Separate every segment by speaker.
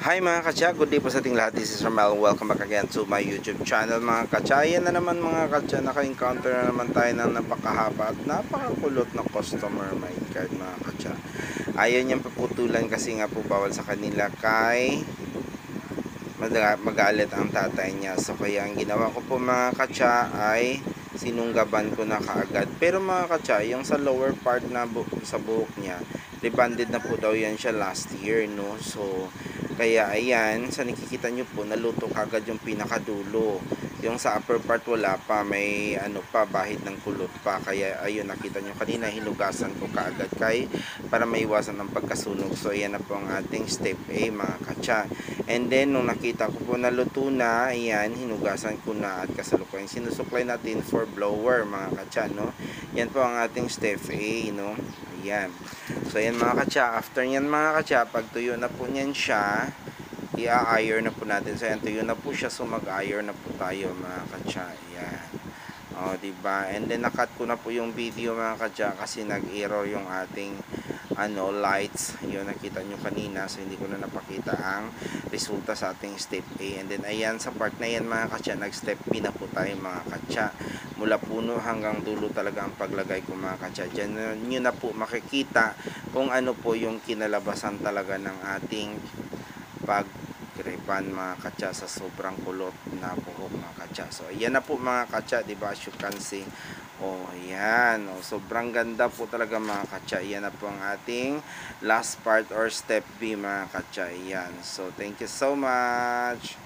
Speaker 1: Hi mga katsa, good day po sa ating lahat. This is Ramel. Welcome back again to my YouTube channel mga katsa. Ayan na naman mga katsa, naka-encounter na naman tayo ng napakahaba at napakakulot na customer mind card mga katsa. Ayaw niyang paputulan kasi nga po bawal sa kanila kay magalit ang tatay niya. So kaya ang ginawa ko po mga katsa ay sinunggaban ko na kaagad. Pero mga katsa, yung sa lower part na sa buhok niya, rebanded na po daw yan siya last year, no? So kaya ayan, sa nakikita nyo po, naluto kagad yung pinakadulo. Yung sa upper part wala pa, may ano pa, bahid ng kulot pa. Kaya ayun, nakita nyo kanina, hinugasan ko kaagad para maiwasan ng pagkasunog. So ayan na po ang ating step A mga katsa. And then nung nakita ko po naluto na, ayan, hinugasan ko na at kasalukuyan sinusuklay natin for blower mga katsa, no? Yan po ang ating step A, no? Ayan. So ayan mga katsa, after nyan mga katsa, pag tuyo na po nyan siya, i-iron na po natin. So ayan, tuyo na po siya, so mag-iron na po tayo mga katsa. Ayan. O, diba? And then nakat ko na po yung video mga katsa kasi nag-error yung ating lights. Yun, nakita nyo kanina, so hindi ko na napakita ang resulta sa ating step A. And then ayan, sa part na yan mga katsa, nag-step B na po tayo mga katsa. Mula puno hanggang dulo talaga ang paglagay ko mga katsa. Diyan nyo na po makikita kung ano po yung kinalabasan talaga ng ating pag-gripan mga katsa sa sobrang kulot na buhok mga katsa. So ayan na po mga katsa, diba, as you can see. Oh, ayan. Oh, sobrang ganda po talaga mga katsa. Ayan na po ang ating last part or step B mga katsa. Ayan. So thank you so much.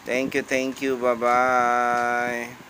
Speaker 1: Thank you. Bye-bye.